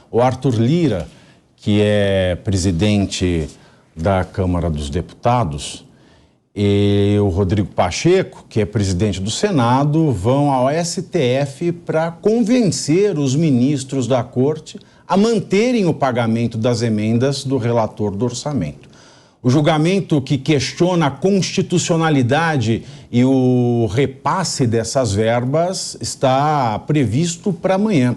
O Arthur Lira, que é presidente da Câmara dos Deputados, e o Rodrigo Pacheco, que é presidente do Senado, vão ao STF para convencer os ministros da Corte a manterem o pagamento das emendas do relator do orçamento. O julgamento que questiona a constitucionalidade e o repasse dessas verbas está previsto para amanhã.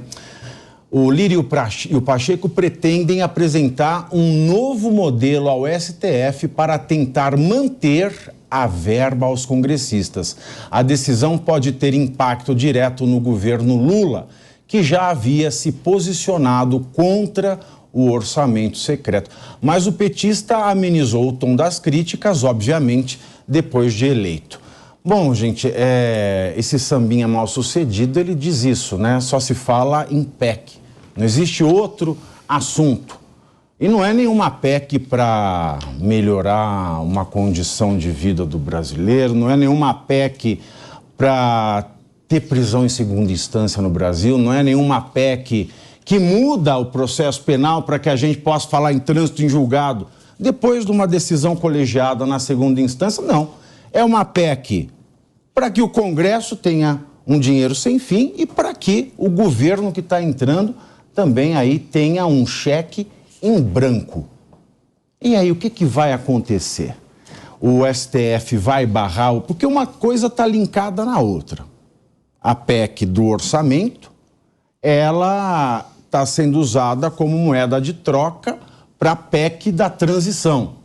O Lira e o Pacheco pretendem apresentar um novo modelo ao STF para tentar manter a verba aos congressistas. A decisão pode ter impacto direto no governo Lula, que já havia se posicionado contra o orçamento secreto. Mas o petista amenizou o tom das críticas, obviamente, depois de eleito. Bom, gente, esse sambinha mal sucedido, ele diz isso, né? Só se fala em PEC. Não existe outro assunto. E não é nenhuma PEC para melhorar uma condição de vida do brasileiro, não é nenhuma PEC para ter prisão em segunda instância no Brasil, não é nenhuma PEC que muda o processo penal para que a gente possa falar em trânsito em julgado depois de uma decisão colegiada na segunda instância, não. É uma PEC para que o Congresso tenha um dinheiro sem fim e para que o governo que está entrando também aí tenha um cheque em branco. E aí, o que vai acontecer? O STF vai barrar, porque uma coisa está linkada na outra. A PEC do orçamento, ela está sendo usada como moeda de troca para a PEC da transição.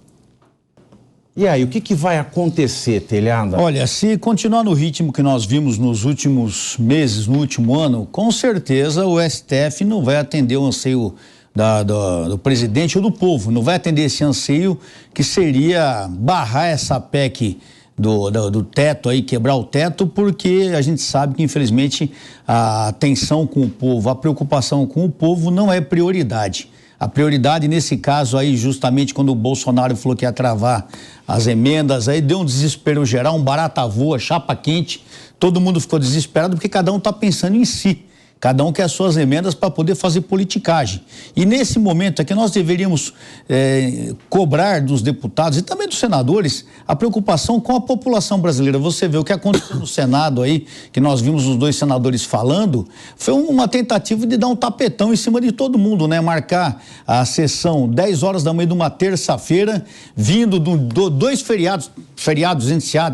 E aí, o que vai acontecer, Telhada? Olha, se continuar no ritmo que nós vimos nos últimos meses, no último ano, com certeza o STF não vai atender o anseio do presidente ou do povo, não vai atender esse anseio que seria barrar essa PEC do teto aí, quebrar o teto, porque a gente sabe que, infelizmente, a tensão com o povo, a preocupação com o povo não é prioridade. A prioridade nesse caso aí, justamente quando o Bolsonaro falou que ia travar as emendas, aí deu um desespero geral, um barata voa, chapa quente, todo mundo ficou desesperado porque cada um está pensando em si. Cada um quer as suas emendas para poder fazer politicagem. E nesse momento é que nós deveríamos cobrar dos deputados e também dos senadores a preocupação com a população brasileira. Você vê o que aconteceu no Senado aí, que nós vimos os dois senadores falando, foi uma tentativa de dar um tapetão em cima de todo mundo, né? Marcar a sessão 10 horas da manhã de uma terça-feira, vindo dois feriados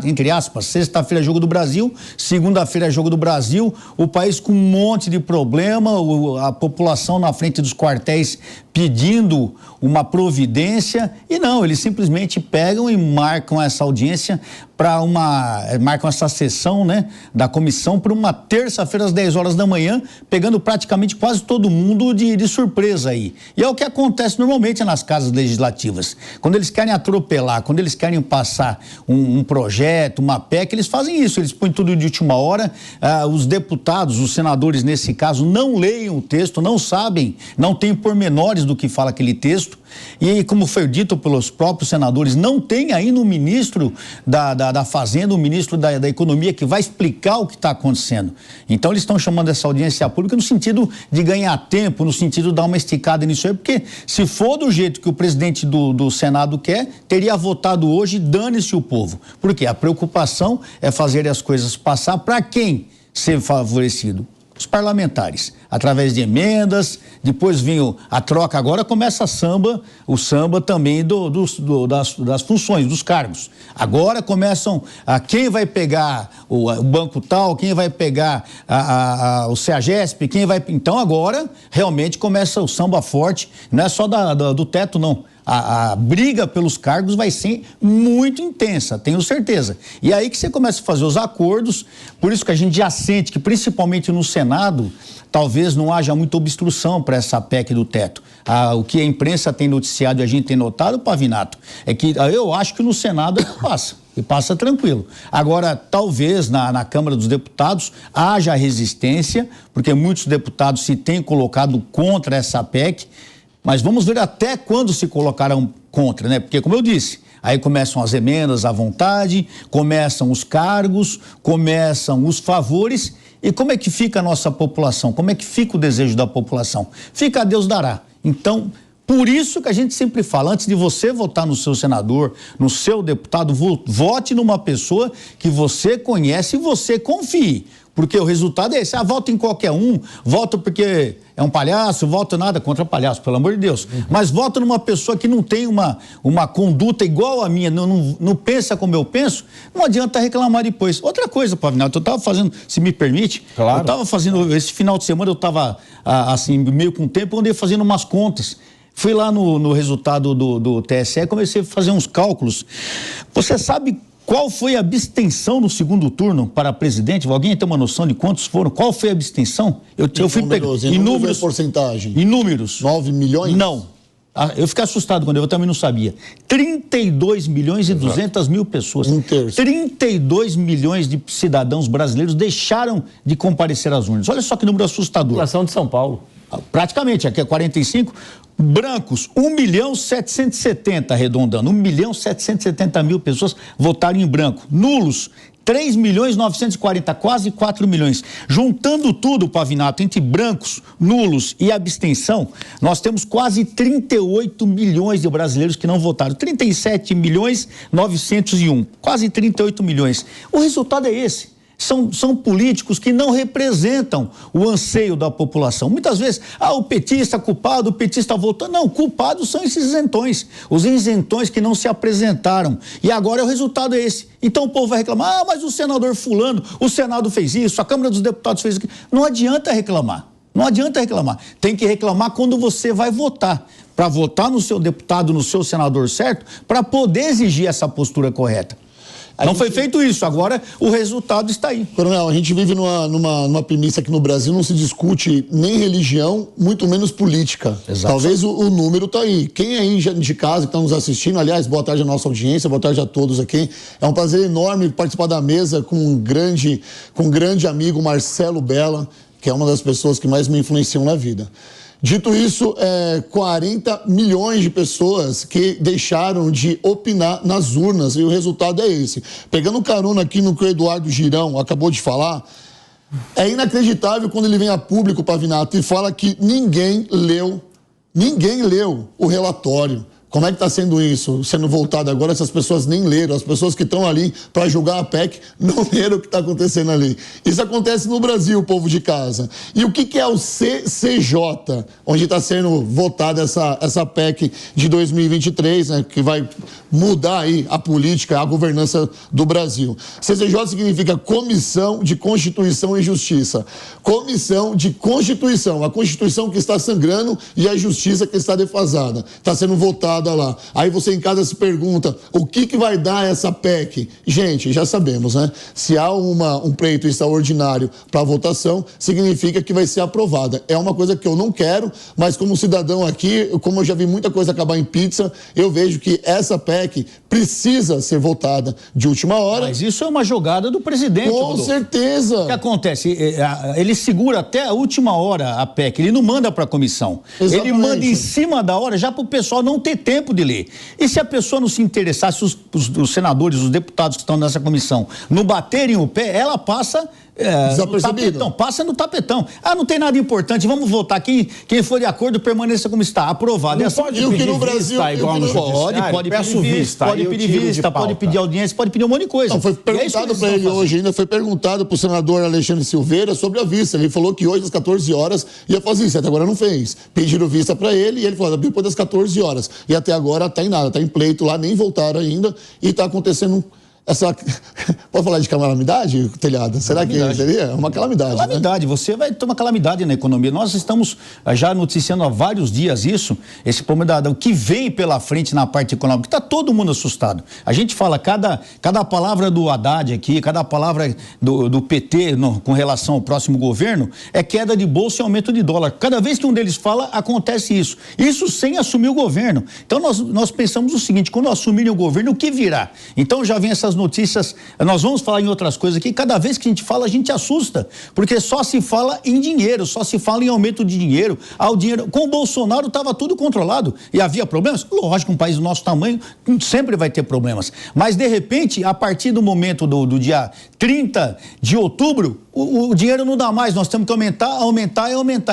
entre aspas, sexta-feira é Jogo do Brasil, segunda-feira é Jogo do Brasil, o país com um monte de problema, a população na frente dos quartéis pedindo uma providência, e não, eles simplesmente pegam e marcam essa audiência marcam essa sessão, né, da comissão para uma terça-feira às 10 horas da manhã, pegando praticamente quase todo mundo de surpresa aí. E é o que acontece normalmente nas casas legislativas. Quando eles querem atropelar, quando eles querem passar um projeto, uma PEC, eles fazem isso, eles põem tudo de última hora, os deputados, os senadores nesse caso, não leem o texto, não sabem, não têm pormenores do que fala aquele texto, e como foi dito pelos próprios senadores, não tem ainda um ministro da Fazenda, um ministro da Economia que vai explicar o que está acontecendo. Então eles estão chamando essa audiência pública no sentido de ganhar tempo, no sentido de dar uma esticada nisso aí, porque se for do jeito que o presidente do Senado quer, teria votado hoje, dane-se o povo. Por quê? A preocupação é fazer as coisas passar para quem ser favorecido? Os parlamentares, através de emendas, depois vinha a troca, agora começa o samba também das funções, dos cargos. Agora começam quem vai pegar o banco tal, quem vai pegar o CEAGESP, então agora realmente começa o samba forte, não é só do teto não. A briga pelos cargos vai ser muito intensa, tenho certeza. E aí que você começa a fazer os acordos, por isso que a gente já sente que, principalmente no Senado, talvez não haja muita obstrução para essa PEC do teto. O que a imprensa tem noticiado e a gente tem notado, Pavinato, é que eu acho que no Senado passa. E passa tranquilo. Agora, talvez na Câmara dos Deputados haja resistência, porque muitos deputados se têm colocado contra essa PEC. Mas vamos ver até quando se colocarão contra, né? Porque, como eu disse, aí começam as emendas à vontade, começam os cargos, começam os favores E como é que fica a nossa população? Como é que fica o desejo da população? Fica a Deus dará. Então, por isso que a gente sempre fala, antes de você votar no seu senador, no seu deputado, vote numa pessoa que você conhece e você confie. Porque o resultado é esse, vota em qualquer um, vota porque é um palhaço, voto nada contra palhaço, pelo amor de Deus. Mas voto numa pessoa que não tem uma conduta igual a minha, não pensa como eu penso, não adianta reclamar depois. Outra coisa, Pavinato, eu estava fazendo, se me permite, claro. Eu estava fazendo, esse final de semana eu estava, assim, meio com tempo, andei fazendo umas contas. Fui lá no resultado do TSE e comecei a fazer uns cálculos. Você sabe qual foi a abstenção no segundo turno para presidente? Alguém tem uma noção de quantos foram? Qual foi a abstenção? Eu fui pegando inúmeros. Porcentagem? Inúmeros. 9 milhões? Não. Eu fiquei assustado quando eu também não sabia. 32 milhões e 200 mil pessoas. 32 milhões de cidadãos brasileiros deixaram de comparecer às urnas. Olha só que número assustador. População de São Paulo. Praticamente, aqui é 45. Brancos, 1.770.000, arredondando, 1.770.000 pessoas votaram em branco. Nulos, 3.940.000, quase 4 milhões. Juntando tudo, Pavinato, entre brancos, nulos e abstenção, nós temos quase 38 milhões de brasileiros que não votaram. 37.901.000, quase 38 milhões. O resultado é esse. São políticos que não representam o anseio da população. Muitas vezes, o petista culpado, o petista voltando. Não, culpados são esses isentões. Os isentões que não se apresentaram. E agora o resultado é esse. Então o povo vai reclamar, mas o senador fulano, o Senado fez isso, a Câmara dos Deputados fez aquilo. Não adianta reclamar. Não adianta reclamar. Tem que reclamar quando você vai votar. Para votar no seu deputado, no seu senador certo, para poder exigir essa postura correta. Não foi feito isso, agora o resultado está aí. Coronel, a gente vive numa premissa que no Brasil não se discute nem religião, muito menos política. Exato. Talvez o número está aí. Quem aí de casa que está nos assistindo, aliás, boa tarde à nossa audiência, boa tarde a todos aqui. É um prazer enorme participar da mesa com um grande amigo, Marcelo Bella, que é uma das pessoas que mais me influenciam na vida. Dito isso, 40 milhões de pessoas que deixaram de opinar nas urnas e o resultado é esse. Pegando carona aqui no que o Eduardo Girão acabou de falar, é inacreditável quando ele vem a público, Pavinato, e fala que ninguém leu o relatório. Como é que está sendo isso? Sendo voltado agora, essas pessoas nem leram. As pessoas que estão ali para julgar a PEC não leram o que está acontecendo ali. Isso acontece no Brasil, povo de casa. E o que é o CCJ, onde está sendo votada essa PEC de 2023, né, que vai mudar aí a política, a governança do Brasil. CCJ significa Comissão de Constituição e Justiça. Comissão de Constituição. A Constituição que está sangrando e a Justiça que está defasada. Está sendo votada lá. Aí você em casa se pergunta, o que vai dar essa PEC? Gente, já sabemos, né? Se há um pleito extraordinário para votação, significa que vai ser aprovada. É uma coisa que eu não quero, mas como cidadão aqui, como eu já vi muita coisa acabar em pizza, eu vejo que essa PEC precisa ser votada de última hora. Mas isso é uma jogada do presidente. Com Rodolfo. certeza. O que acontece? Ele segura até a última hora a PEC, ele não manda para a comissão. Exatamente. Ele manda em cima da hora, já para o pessoal não ter tempo de ler. E se a pessoa não se interessar, se os senadores, os deputados que estão nessa comissão não baterem o pé, ela passa no tapetão, passa no tapetão. Não tem nada importante, vamos votar aqui, quem for de acordo permaneça como está, aprovado. Não pode pedir no Brasil, vista igual no judiciário? Pode pedir vista, pode pedir audiência, pode pedir um monte de coisa. Não, foi perguntado para ele hoje, ainda foi perguntado para o senador Alexandre Silveira sobre a vista. Ele falou que hoje às 14 horas ia fazer isso, até agora não fez. Pediram vista para ele e ele falou, depois das 14 horas. E até agora está em nada, está em pleito lá, nem voltaram ainda e está acontecendo essa... Pode falar de calamidade, Telhado? Será que seria? É uma calamidade. Calamidade, né? Você vai ter uma calamidade na economia. Nós estamos já noticiando há vários dias isso, esse problema o que vem pela frente na parte econômica. Está todo mundo assustado. A gente fala, cada palavra do Haddad aqui, cada palavra do PT com relação ao próximo governo, é queda de bolsa e aumento de dólar. Cada vez que um deles fala, acontece isso. Isso sem assumir o governo. Então nós pensamos o seguinte, quando assumirem o governo, o que virá? Então já vem essas notícias, nós vamos falar em outras coisas aqui, cada vez que a gente fala, a gente assusta, porque só se fala em dinheiro, só se fala em aumento de dinheiro, dinheiro. Com o Bolsonaro estava tudo controlado e havia problemas? Lógico, um país do nosso tamanho sempre vai ter problemas, mas de repente, a partir do momento do dia 30 de outubro, o dinheiro não dá mais, nós temos que aumentar.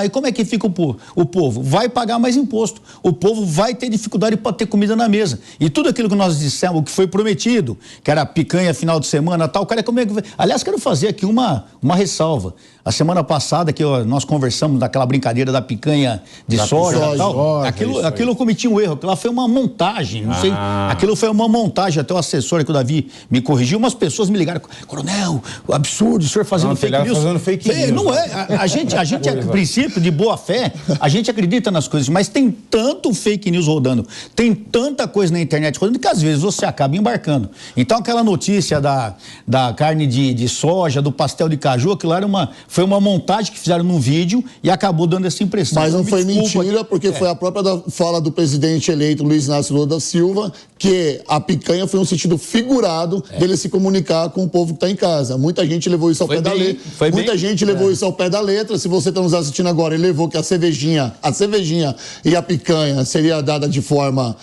E como é que fica o povo? Vai pagar mais imposto. O povo vai ter dificuldade para ter comida na mesa. E tudo aquilo que nós dissemos, que foi prometido, que era picanha final de semana tal, o cara como é que vai... Aliás, quero fazer aqui uma ressalva. A semana passada que nós conversamos daquela brincadeira da picanha de soja e tal, aquilo eu cometi um erro, aquilo foi uma montagem, não sei, aquilo foi uma montagem, até o assessor que o Davi me corrigiu, umas pessoas me ligaram, coronel, absurdo, o senhor fazendo fake news. Fazendo fake news. Não é, a gente a princípio de boa fé, a gente acredita nas coisas, mas tem tanto fake news rodando, tem tanta coisa na internet rodando que às vezes você acaba embarcando. Então aquela notícia da carne de soja, do pastel de caju, aquilo foi uma montagem que fizeram num vídeo e acabou dando essa impressão. Mas não foi mentira, porque foi a própria fala do presidente eleito Luiz Inácio Lula da Silva, que a picanha foi um sentido figurado dele se comunicar com o povo que está em casa. Muita gente levou isso ao pé da letra. Muita gente levou isso ao pé da letra. Se você está nos assistindo agora e levou que a cervejinha e a picanha seria dada de forma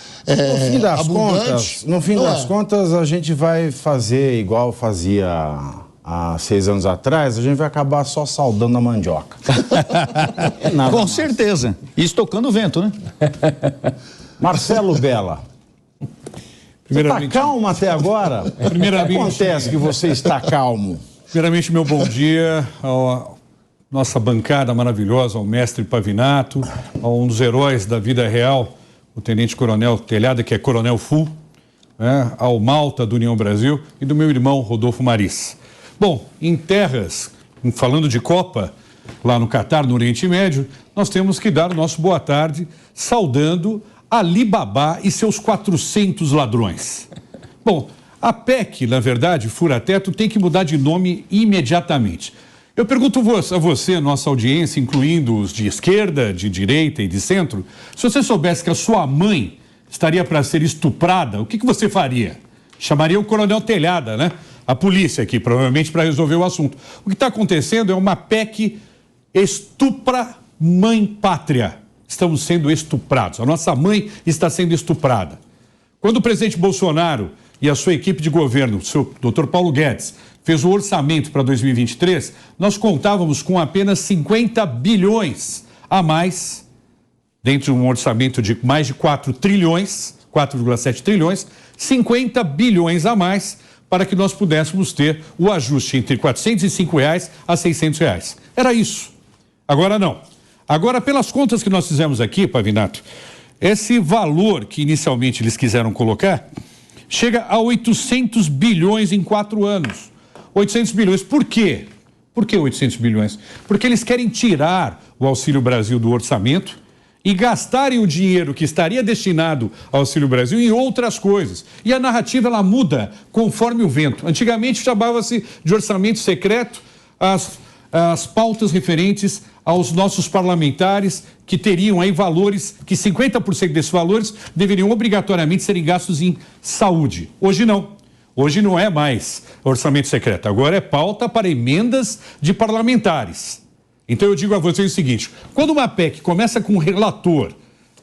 abundante. No fim das contas, a gente vai fazer igual fazia há 6 anos atrás, a gente vai acabar só saudando a mandioca. Com certeza. E estocando o vento, né? Marcelo Bella. Você está calmo até agora? O que acontece que você está calmo? Primeiramente, meu bom dia à nossa bancada maravilhosa, ao mestre Pavinato, a um dos heróis da vida real, o tenente-coronel Telhada, que é coronel full, né, ao Malta do União Brasil e do meu irmão Rodolfo Maris. Bom, em terras, falando de Copa, lá no Catar, no Oriente Médio, nós temos que dar o nosso boa tarde saudando Alibaba e seus 400 ladrões. Bom, a PEC, na verdade, fura-teto, tem que mudar de nome imediatamente. Eu pergunto a você, nossa audiência, incluindo os de esquerda, de direita e de centro, se você soubesse que a sua mãe estaria para ser estuprada, o que você faria? Chamaria o coronel Telhada, né? A polícia aqui, provavelmente, para resolver o assunto. O que está acontecendo é uma PEC estupra mãe pátria. Estamos sendo estuprados. A nossa mãe está sendo estuprada. Quando o presidente Bolsonaro e a sua equipe de governo, o seu Dr. Paulo Guedes, fez o orçamento para 2023, nós contávamos com apenas 50 bilhões a mais, dentro de um orçamento de mais de 4 trilhões, 4,7 trilhões, 50 bilhões a mais para que nós pudéssemos ter o ajuste entre R$ 405 a R$ 600. Era isso. Agora não. Agora, pelas contas que nós fizemos aqui, Pavinato, esse valor que inicialmente eles quiseram colocar chega a 800 bilhões em 4 anos. 800 bilhões. Por quê? Por que 800 bilhões? Porque eles querem tirar o Auxílio Brasil do orçamento e gastarem o dinheiro que estaria destinado ao Auxílio Brasil em outras coisas. E a narrativa, ela muda conforme o vento. Antigamente chamava-se de orçamento secreto as pautas referentes aos nossos parlamentares que teriam aí valores, que 50% desses valores deveriam obrigatoriamente serem gastos em saúde. Hoje não. Hoje não é mais orçamento secreto. Agora é pauta para emendas de parlamentares. Então eu digo a vocês o seguinte, quando uma PEC começa com um relator,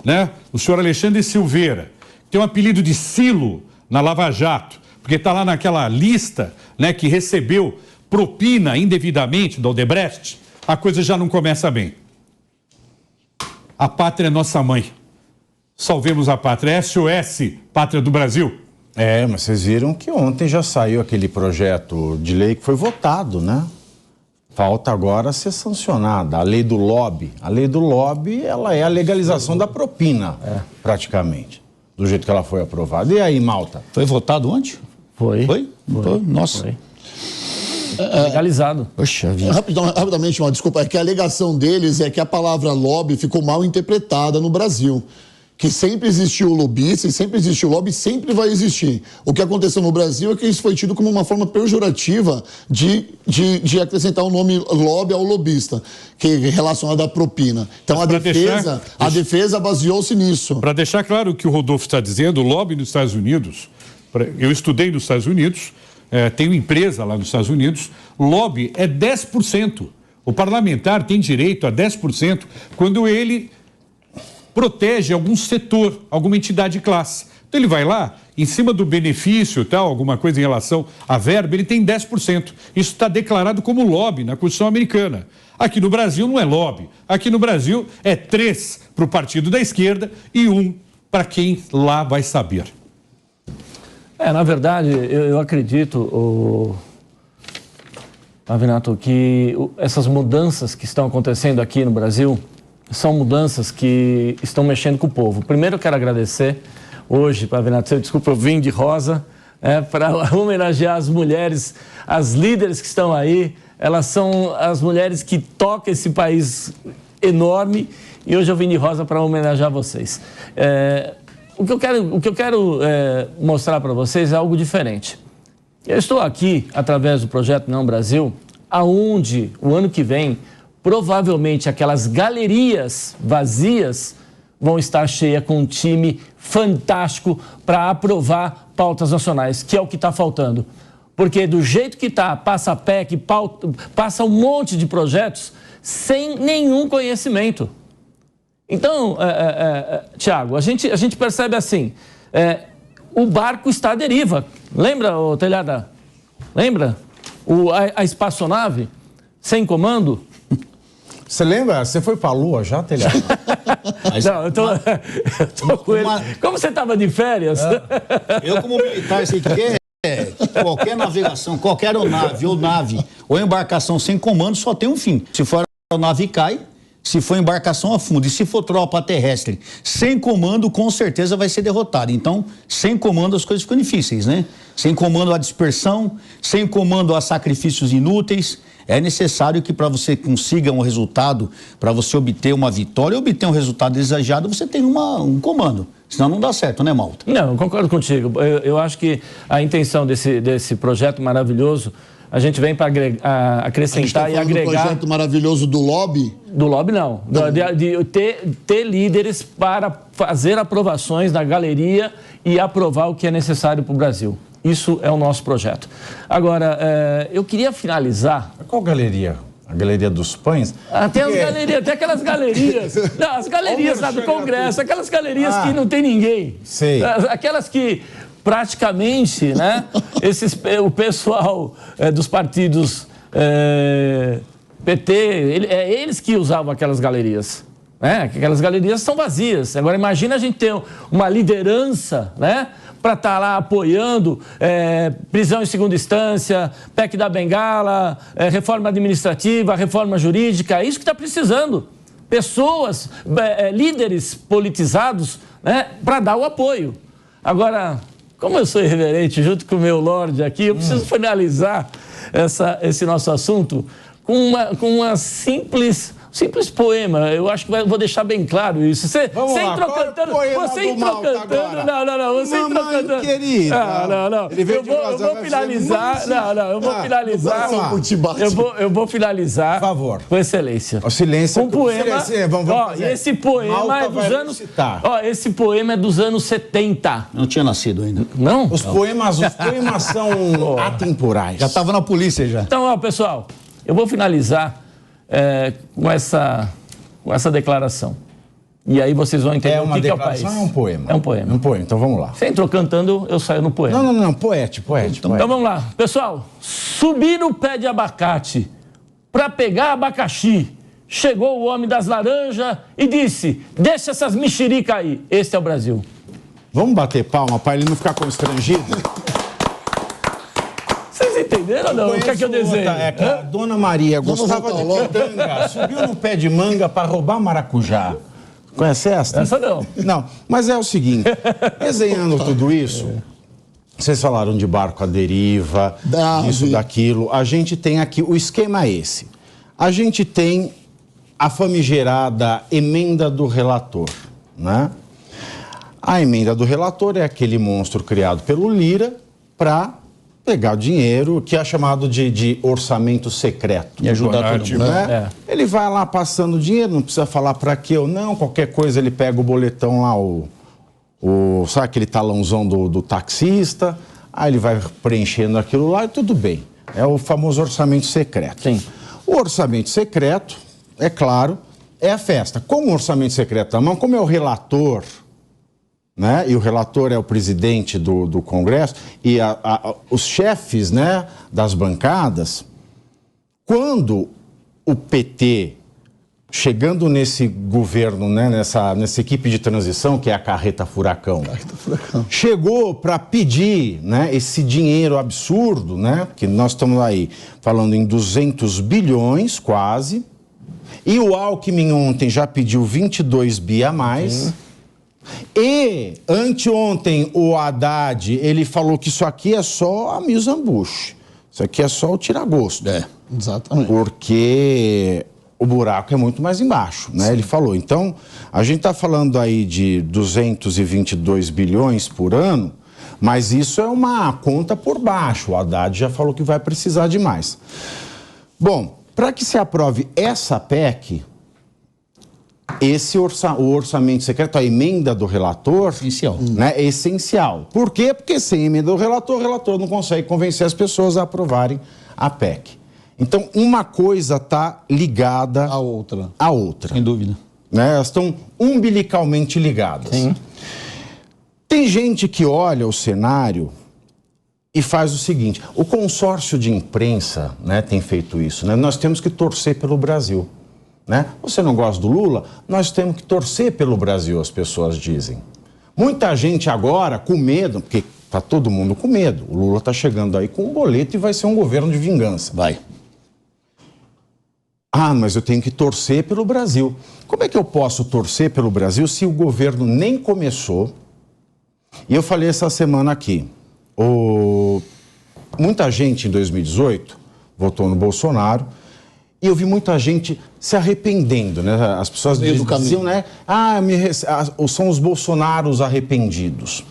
né, o senhor Alexandre Silveira, tem um apelido de Silo na Lava Jato, porque está lá naquela lista, né, que recebeu propina indevidamente do Odebrecht, a coisa já não começa bem. A pátria é nossa mãe. Salvemos a pátria. SOS, Pátria do Brasil. Mas vocês viram que ontem já saiu aquele projeto de lei que foi votado, né? Falta agora ser sancionada, a lei do lobby. A lei do lobby, ela é a legalização da propina, praticamente, do jeito que ela foi aprovada. E aí, Malta? Foi votado ontem? Foi. Nossa. Foi. Legalizado. Poxa vida. Rapidamente, uma desculpa, é que a alegação deles é que a palavra lobby ficou mal interpretada no Brasil. Que sempre existiu o lobista, e sempre existiu o lobby, sempre vai existir. O que aconteceu no Brasil é que isso foi tido como uma forma pejorativa de acrescentar o nome lobby ao lobista, que é relacionado à propina. Então a defesa baseou-se nisso. Para deixar claro o que o Rodolfo está dizendo, o lobby nos Estados Unidos, eu estudei nos Estados Unidos, tenho empresa lá nos Estados Unidos, lobby é 10%. O parlamentar tem direito a 10% quando ele protege algum setor, alguma entidade de classe. Então ele vai lá, em cima do benefício, tal, alguma coisa em relação à verba, ele tem 10%. Isso está declarado como lobby na Constituição americana. Aqui no Brasil não é lobby. Aqui no Brasil é 3 para o partido da esquerda e 1 para quem lá vai saber. Na verdade, eu acredito, Pavinato, que essas mudanças que estão acontecendo aqui no Brasil são mudanças que estão mexendo com o povo. Primeiro eu quero agradecer hoje, Pavinato, desculpa, eu vim de rosa, para homenagear as mulheres, as líderes que estão aí. Elas são as mulheres que tocam esse país enorme e hoje eu vim de rosa para homenagear vocês. O que eu quero mostrar para vocês é algo diferente. Eu estou aqui através do Projeto Não Brasil, aonde o ano que vem, provavelmente aquelas galerias vazias vão estar cheias com um time fantástico para aprovar pautas nacionais, que é o que está faltando. Porque do jeito que está, passa a PEC, passa um monte de projetos sem nenhum conhecimento. Então, Tiago, a gente percebe assim, o barco está à deriva. Lembra, Telhada? Lembra? A espaçonave sem comando? Você lembra? Você foi para a Lua já, Telhada? Não, eu tô com ele. Como você estava de férias? Eu, como militar, sei que qualquer navegação, qualquer aeronave ou embarcação sem comando só tem um fim. Se for a aeronave cai, se for embarcação afunda. E se for tropa terrestre sem comando, com certeza vai ser derrotada. Então, sem comando as coisas ficam difíceis, né? Sem comando a dispersão, sem comando a sacrifícios inúteis. É necessário que para você consiga um resultado, para você obter uma vitória, obter um resultado desejado, você tem um comando. Senão não dá certo, né, Malta? Não, eu concordo contigo. Eu acho que a intenção desse projeto maravilhoso, a gente vem para acrescentar e agregar... do projeto maravilhoso do lobby? Do lobby, não. De ter líderes para fazer aprovações na galeria e aprovar o que é necessário para o Brasil. Isso é o nosso projeto. Agora, eu queria finalizar... Qual galeria? A Galeria dos Pães? Tem as galerias, tem aquelas galerias. Não, as galerias lá do Congresso, aquelas galerias que não tem ninguém. Sei. Aquelas que praticamente, né, o pessoal dos partidos PT, eles que usavam aquelas galerias. Aquelas galerias são vazias. Agora imagina a gente ter uma liderança, né, para estar lá apoiando prisão em segunda instância, PEC da Bengala, reforma administrativa, reforma jurídica. É isso que está precisando. Pessoas, líderes politizados, né, para dar o apoio. Agora, como eu sou irreverente junto com o meu Lorde aqui, eu preciso finalizar esse nosso assunto com uma simples poema. Eu acho que vou deixar bem claro isso. Você entrou cantando. Você entrou cantando. Não. Você entrou cantando. Querida. Não. Eu vou finalizar. Eu vou finalizar. Eu vou finalizar. Por favor. Com excelência. O silêncio. Um poema. Vamos esse poema é dos anos. Esse poema é dos anos 70. Não tinha nascido ainda. Não? Os poemas são atemporais. Já estava na polícia já. Então, pessoal, eu vou finalizar com essa declaração. E aí vocês vão entender o que é o país. É um poema? É um poema. É um poema, então vamos lá. Você entrou cantando, eu saio no poema. Não, poético. Então vamos lá. Pessoal, subi no pé de abacate para pegar abacaxi. Chegou o homem das laranjas e disse, deixa essas mexericas aí. Esse é o Brasil. Vamos bater palma para ele não ficar constrangido? Vocês entenderam ou não? O que é que eu desenho? Que a Dona Maria gostava de pitanga, subiu no pé de manga para roubar maracujá. Conhece essa? Essa não. Não, mas é o seguinte, desenhando tudo isso, vocês falaram de barco à deriva, isso, daquilo, a gente tem aqui, o esquema é esse. A gente tem a famigerada emenda do relator, né? A emenda do relator é aquele monstro criado pelo Lira para pegar o dinheiro, que é chamado de orçamento secreto. E ajudar todo mundo. Né? Ele vai lá passando dinheiro, não precisa falar para quê ou não, qualquer coisa ele pega o boletão lá, sabe aquele talãozão do taxista, aí ele vai preenchendo aquilo lá e tudo bem. É o famoso orçamento secreto. Sim. O orçamento secreto, é claro, é a festa. Como o orçamento secreto na mão, como é o relator né? E o relator é o presidente do Congresso, e os chefes, né, das bancadas, quando o PT, chegando nesse governo, né, nessa equipe de transição, que é a carreta furacão, chegou para pedir, né, esse dinheiro absurdo, né, que nós estamos aí falando em 200 bilhões quase, e o Alckmin ontem já pediu 22 bi a mais. Sim. E anteontem o Haddad, ele falou que isso aqui é só a mise-en-bouche. Isso aqui é só o tira-gosto. Exatamente. Porque o buraco é muito mais embaixo, né? Sim. Ele falou. Então, a gente está falando aí de 222 bilhões por ano, mas isso é uma conta por baixo. O Haddad já falou que vai precisar de mais. Bom, para que se aprove essa PEC, o orçamento secreto, a emenda do relator, essencial, né, é essencial. Por quê? Porque sem emenda do relator, o relator não consegue convencer as pessoas a aprovarem a PEC. Então, uma coisa está ligada à outra. Sem dúvida. Né? Elas estão umbilicalmente ligadas. Sim. Tem gente que olha o cenário e faz o seguinte: o consórcio de imprensa, né, tem feito isso, né? Nós temos que torcer pelo Brasil. Né? Você não gosta do Lula? Nós temos que torcer pelo Brasil, as pessoas dizem. Muita gente agora com medo, porque está todo mundo com medo. O Lula está chegando aí com um boleto e vai ser um governo de vingança. Vai. Ah, mas eu tenho que torcer pelo Brasil. Como é que eu posso torcer pelo Brasil se o governo nem começou? E eu falei essa semana aqui, muita gente em 2018 votou no Bolsonaro, e eu vi muita gente se arrependendo, né? As pessoas diziam, né? São os bolsonaros arrependidos.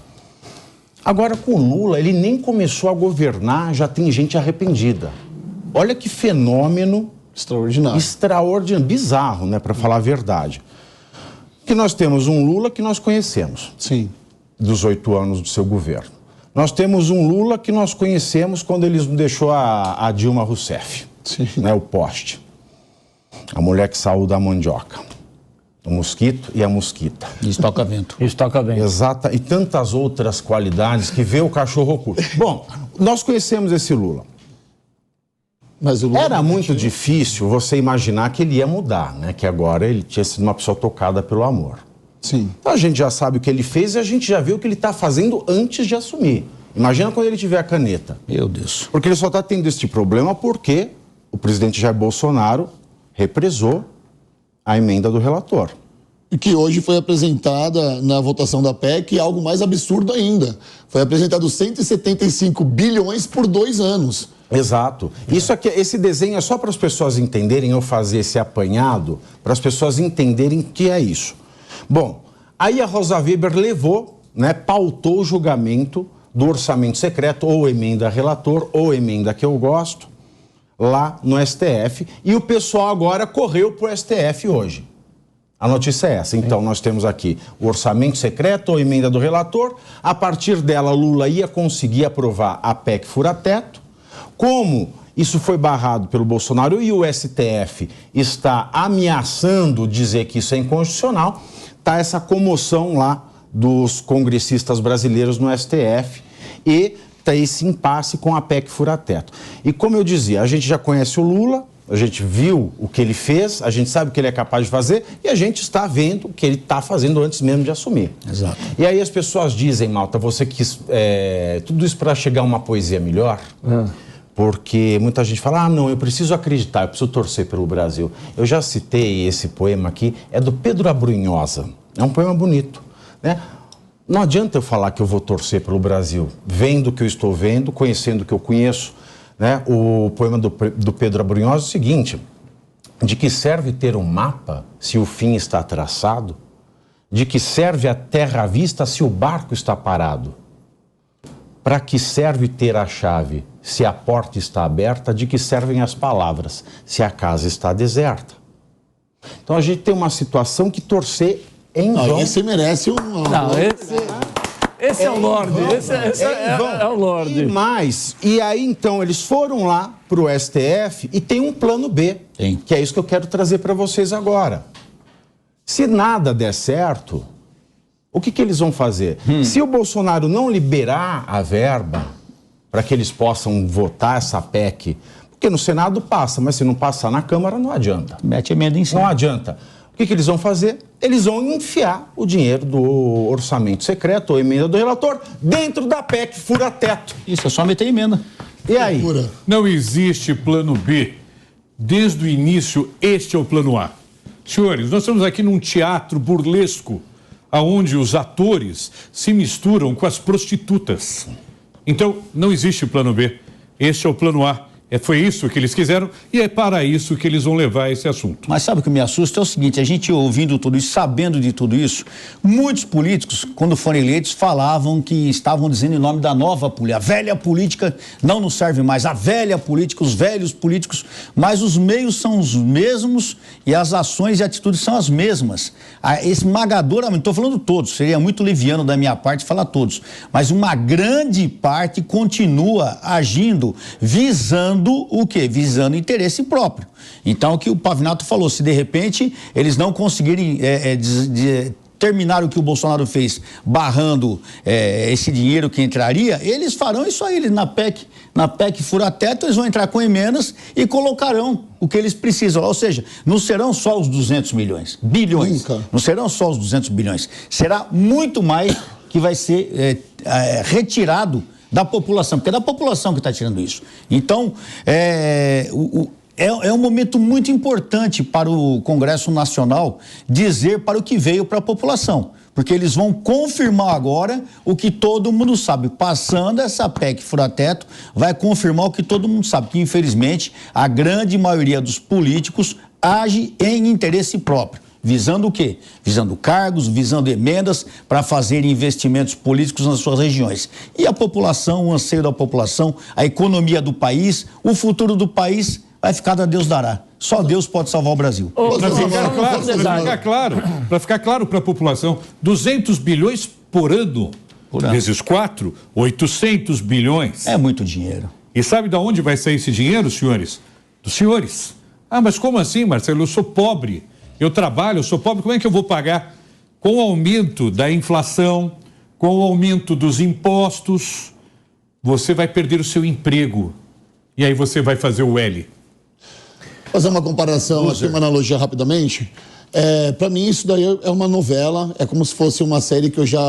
Agora, com o Lula, ele nem começou a governar, já tem gente arrependida. Olha que fenômeno extraordinário, bizarro, né? Para falar a verdade. Que nós temos um Lula que nós conhecemos. Sim. Dos 8 anos do seu governo. Nós temos um Lula que nós conhecemos quando ele deixou a Dilma Rousseff. Sim. Né, o poste. A mulher que saiu da mandioca. O mosquito e a mosquita. Estoca vento. Estoca vento. Exata. E tantas outras qualidades que vê o cachorro oculto. Bom, nós conhecemos esse Lula. Mas o Lula era muito difícil você imaginar que ele ia mudar, né? Que agora ele tinha sido uma pessoa tocada pelo amor. Sim. Então a gente já sabe o que ele fez e a gente já viu o que ele está fazendo antes de assumir. Imagina quando ele tiver a caneta. Meu Deus. Porque ele só está tendo esse problema porque o presidente Jair Bolsonaro represou a emenda do relator. E que hoje foi apresentada na votação da PEC algo mais absurdo ainda. Foi apresentado 175 bilhões por 2 anos. Exato. Isso aqui, esse desenho é só para as pessoas entenderem, eu fazer esse apanhado, para as pessoas entenderem o que é isso. Bom, aí a Rosa Weber levou, né, pautou o julgamento do orçamento secreto, ou emenda relator, ou emenda que eu gosto, lá no STF, e o pessoal agora correu para o STF hoje. A notícia é essa. Então, nós temos aqui o orçamento secreto ou emenda do relator. A partir dela, Lula ia conseguir aprovar a PEC fura-teto. Como isso foi barrado pelo Bolsonaro e o STF está ameaçando dizer que isso é inconstitucional, está essa comoção lá dos congressistas brasileiros no STF e está esse impasse com a PEC fura-teto. E como eu dizia, a gente já conhece o Lula, a gente viu o que ele fez, a gente sabe o que ele é capaz de fazer e a gente está vendo o que ele está fazendo antes mesmo de assumir. Exato. E aí as pessoas dizem, Malta, você quis tudo isso para chegar a uma poesia melhor? Porque muita gente fala, não, eu preciso acreditar, eu preciso torcer pelo Brasil. Eu já citei esse poema aqui, é do Pedro Abrunhosa, é um poema bonito, né? Não adianta eu falar que eu vou torcer pelo Brasil, vendo o que eu estou vendo, conhecendo o que eu conheço, né? O poema do Pedro Abrunhosa é o seguinte: de que serve ter um mapa se o fim está traçado? De que serve a terra à vista se o barco está parado? Para que serve ter a chave se a porta está aberta? De que servem as palavras se a casa está deserta? Então a gente tem uma situação que torcer em vão. Esse merece um... Esse é o Lorde, esse é o Lorde. E aí então eles foram lá para o STF e tem um plano B, que é isso que eu quero trazer para vocês agora. Se nada der certo, O que eles vão fazer? Se o Bolsonaro não liberar a verba para que eles possam votar essa PEC, porque no Senado passa, mas se não passar na Câmara não adianta. Mete emenda em cima. Não adianta. O que eles vão fazer? Eles vão enfiar o dinheiro do orçamento secreto ou emenda do relator dentro da PEC fura-teto. Isso, é só meter emenda. E aí? Não existe plano B. Desde o início, este é o plano A. Senhores, nós estamos aqui num teatro burlesco, onde os atores se misturam com as prostitutas. Então, não existe plano B. Este é o plano A. Foi isso que eles quiseram e é para isso que eles vão levar esse assunto. Mas sabe o que me assusta? É o seguinte, a gente ouvindo tudo isso, sabendo de tudo isso, muitos políticos, quando foram eleitos, falavam que estavam dizendo em nome da nova política. A velha política não nos serve mais, a velha política, os velhos políticos, mas os meios são os mesmos e as ações e atitudes são as mesmas. Esmagadoramente, estou falando todos, seria muito leviano da minha parte falar todos, mas uma grande parte continua agindo, visando o quê? Visando interesse próprio. Então, o que o Pavinato falou, se de repente eles não conseguirem terminar o que o Bolsonaro fez, barrando esse dinheiro que entraria, eles farão isso aí, na PEC fura-teto, eles vão entrar com emendas e colocarão o que eles precisam. Ou seja, não serão só os 200 bilhões. Não serão só os 200 bilhões. Será muito mais que vai ser retirado da população, porque é da população que está tirando isso. Então, é um momento muito importante para o Congresso Nacional dizer para o que veio para a população, porque eles vão confirmar agora o que todo mundo sabe. Passando essa PEC fura-teto, vai confirmar o que todo mundo sabe, que infelizmente a grande maioria dos políticos age em interesse próprio. Visando o quê? Visando cargos, visando emendas para fazer investimentos políticos nas suas regiões. E a população, o anseio da população, a economia do país, o futuro do país vai ficar a Deus dará. Só Deus pode salvar o Brasil. Para ficar claro para a população, 200 bilhões por ano, vezes 4, 800 bilhões. É muito dinheiro. E sabe de onde vai sair esse dinheiro, senhores? Dos senhores. Ah, mas como assim, Marcelo? Eu sou pobre. Eu trabalho, eu sou pobre, como é que eu vou pagar? Com o aumento da inflação, com o aumento dos impostos, você vai perder o seu emprego. E aí você vai fazer o L. Fazer uma comparação, assim, uma analogia rapidamente. Para mim, isso daí é uma novela, é como se fosse uma série que eu já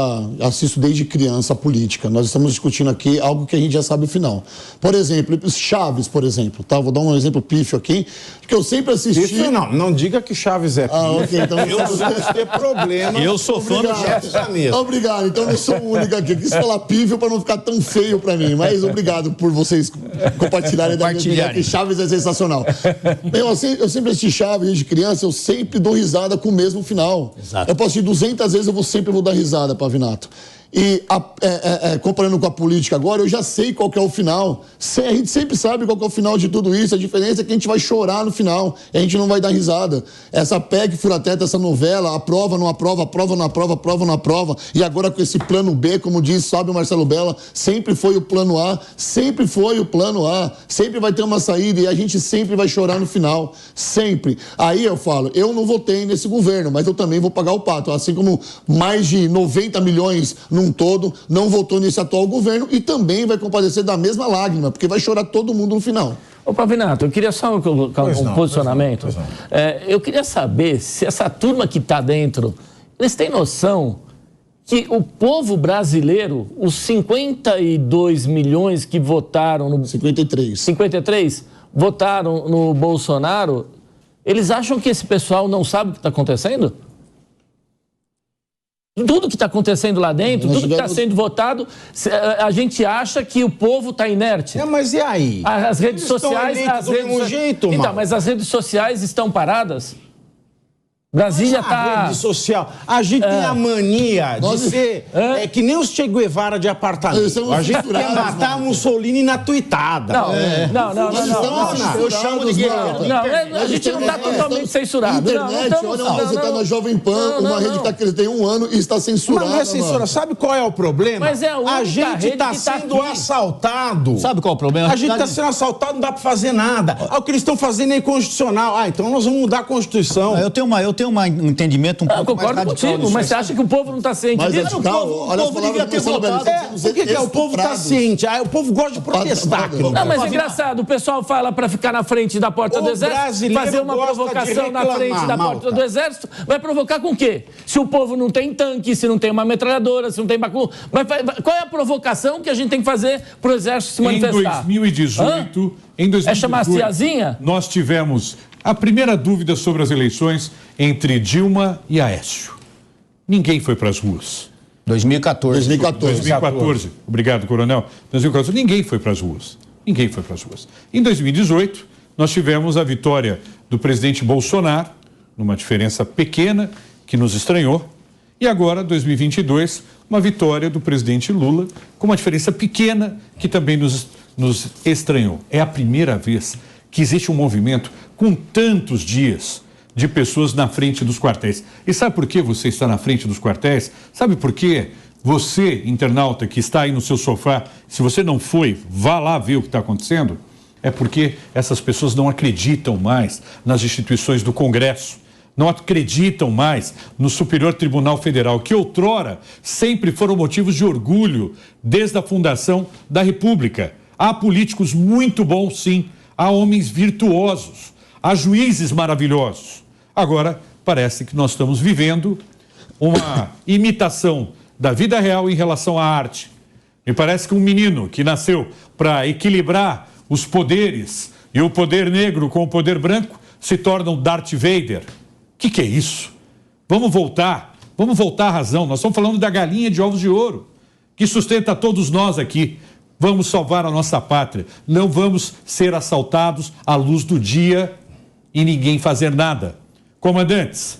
assisto desde criança, a política. Nós estamos discutindo aqui algo que a gente já sabe o final. Por exemplo, Chaves, por exemplo, tá? Vou dar um exemplo pífio aqui, que eu sempre assisti... Pífio não diga que Chaves é pífio. Ok, então... Eu vou ter problema. Eu sou fã do Chaves. Obrigado, então eu não sou o único aqui. Eu quis falar pífio para não ficar tão feio para mim, mas obrigado por vocês compartilharem da minha opinião, que Chaves é sensacional. Eu sempre assisti Chaves desde criança, eu sempre dou risada com o mesmo final. Exato. Eu posso assistir 200 vezes, eu sempre vou dar risada, Pavinato. E comparando com a política agora, eu já sei qual que é o final. A gente sempre sabe qual que é o final de tudo isso. A diferença é que a gente vai chorar no final. A gente não vai dar risada. Essa PEC fura-teto, essa novela, aprova, não aprova, aprova, não aprova, aprova, não aprova. E agora com esse plano B, como diz, sabe o Marcelo Bella, sempre foi o plano A, sempre foi o plano A. Sempre vai ter uma saída e a gente sempre vai chorar no final. Sempre. Aí eu falo, eu não votei nesse governo, mas eu também vou pagar o pato. Assim como mais de 90 milhões num todo não votou nesse atual governo e também vai compadecer da mesma lágrima, porque vai chorar todo mundo no final. Ô, Pavinato, eu queria só colocar um posicionamento. Eu queria saber se essa turma que está dentro, eles têm noção que o povo brasileiro, os 52 milhões que votaram no... 53 votaram no Bolsonaro, eles acham que esse pessoal não sabe o que está acontecendo? Tudo que está acontecendo lá dentro, tudo que está sendo votado, a gente acha que o povo está inerte. Mas e aí? As redes sociais... Então, mas as redes sociais estão paradas? Brasília está... rede social. A gente tem a mania de ser... que nem os Che Guevara de apartamento. A gente quer matar Mussolini na tuitada. Não. Eu chamo de guerra. Não, a gente não está totalmente censurado. Internet, olha, você está na Jovem Pan, uma rede que tem 1 ano e está censurada. Mas não é censura. Sabe qual é o problema? Mas é a única gente está sendo assaltado. Sabe qual é o problema? A gente está sendo assaltado, não dá para fazer nada. O que eles estão fazendo é inconstitucional. Então nós vamos mudar a Constituição. Eu tenho tenho um entendimento um pouco Eu concordo mais radical contigo, mas você acha que o povo não está ciente Mas disso? radical, olha, o povo devia ter votado. O que é? O povo está ciente. O povo gosta de protestar aqui no Não, mas é Brasil. engraçado, o pessoal fala para ficar na frente da porta do O exército, brasileiro fazer uma gosta de provocação na reclamar, frente da porta Malta. do exército, vai provocar com o quê? Se o povo não tem tanque, se não tem uma metralhadora, se não tem bacu... Qual é a provocação que a gente tem que fazer para o exército se manifestar? Em 2018, É chamar a tiazinha? nós tivemos a primeira dúvida sobre as eleições entre Dilma e Aécio. Ninguém foi para as ruas. 2014. 2014. Obrigado, coronel. 2014. Ninguém foi para as ruas. Ninguém foi para as ruas. Em 2018, nós tivemos a vitória do presidente Bolsonaro, numa diferença pequena, que nos estranhou. E agora, 2022, uma vitória do presidente Lula, com uma diferença pequena, que também nos estranhou. É a primeira vez que existe um movimento com tantos dias de pessoas na frente dos quartéis. E sabe por que você está na frente dos quartéis? Sabe por quê? Você, internauta, que está aí no seu sofá, se você não foi, vá lá ver o que está acontecendo. É porque essas pessoas não acreditam mais nas instituições do Congresso, não acreditam mais no Superior Tribunal Federal, que outrora sempre foram motivos de orgulho desde a fundação da República. Há políticos muito bons, sim, há homens virtuosos, há juízes maravilhosos. Agora, parece que nós estamos vivendo uma imitação da vida real em relação à arte. Me parece que um menino que nasceu para equilibrar os poderes e o poder negro com o poder branco se torna um Darth Vader. O que é isso? Vamos voltar à razão. Nós estamos falando da galinha de ovos de ouro, que sustenta todos nós aqui. Vamos salvar a nossa pátria. Não vamos ser assaltados à luz do dia e ninguém fazer nada. Comandantes,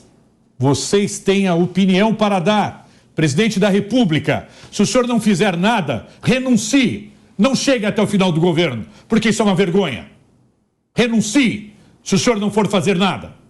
vocês têm a opinião para dar. Presidente da República, se o senhor não fizer nada, renuncie. Não chegue até o final do governo, porque isso é uma vergonha. Renuncie, se o senhor não for fazer nada.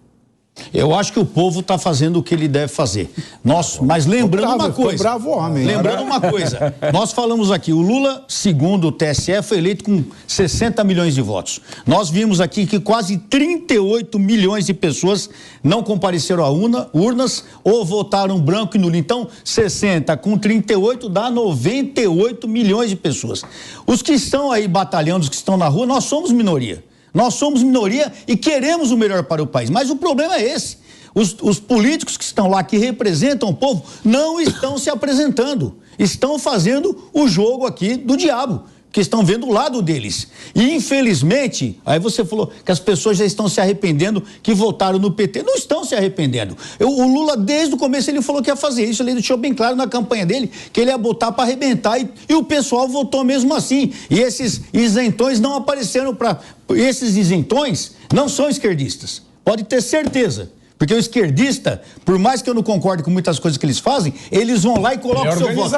Eu acho que o povo está fazendo o que ele deve fazer. Mas lembrando uma coisa. Bravo homem. Lembrando uma coisa. Nós falamos aqui, o Lula, segundo o TSE, foi eleito com 60 milhões de votos. Nós vimos aqui que quase 38 milhões de pessoas não compareceram a urnas ou votaram branco e nulo. Então, 60 com 38 dá 98 milhões de pessoas. Os que estão aí batalhando, os que estão na rua, nós somos minoria. Nós somos minoria e queremos o melhor para o país. Mas o problema é esse. Os políticos que estão lá, que representam o povo, não estão se apresentando. Estão fazendo o jogo aqui do diabo, que estão vendo o lado deles. E, infelizmente, aí você falou que as pessoas já estão se arrependendo que votaram no PT. Não estão se arrependendo. O Lula, desde o começo, ele falou que ia fazer isso. Ele deixou bem claro na campanha dele que ele ia botar para arrebentar. E o pessoal votou mesmo assim. E esses isentões não apareceram para... Esses isentões não são esquerdistas. Pode ter certeza. Porque o esquerdista, por mais que eu não concorde com muitas coisas que eles fazem, eles vão lá e colocam o seu voto.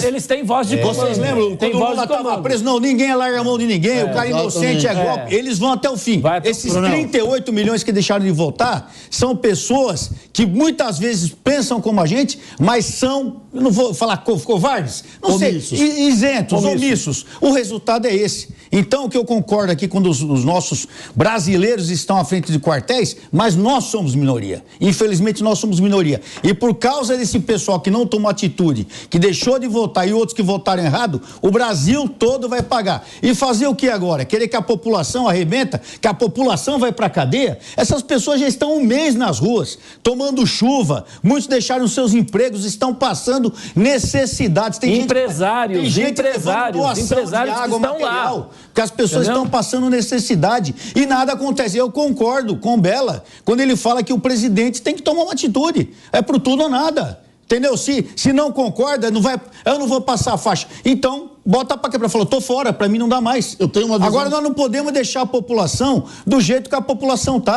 Eles têm voz de comando. Vocês lembram? Quando o Lula estava preso, não, ninguém larga a mão de ninguém, o cara inocente é golpe. Eles vão até o fim. Esses 38 milhões que deixaram de votar são pessoas que muitas vezes pensam como a gente, mas são, eu não vou falar covardes, não omissos. Sei, isentos, omissos. O resultado é esse. Então, o que eu concordo aqui quando os nossos brasileiros estão à frente de quartéis, mas nós somos minoria. Infelizmente, nós somos minoria. E por causa desse pessoal que não tomou atitude, que deixou de votar e outros que votaram errado, o Brasil todo vai pagar. E fazer o que agora? Querer que a população arrebenta? Que a população vai pra cadeia? Essas pessoas já estão um mês nas ruas, tomando chuva. Muitos deixaram seus empregos, estão passando necessidades. Tem empresários gente que estão lá. Porque as pessoas estão passando necessidade e nada acontece. Eu concordo com o Bela quando ele fala que o presidente tem que tomar uma atitude. É pro tudo ou nada. Entendeu? Se não concorda, eu não vou passar a faixa. Então, bota pra quê? Pra falar, tô fora, pra mim não dá mais. Eu tenho uma visão... Agora nós não podemos deixar a população do jeito que a população tá.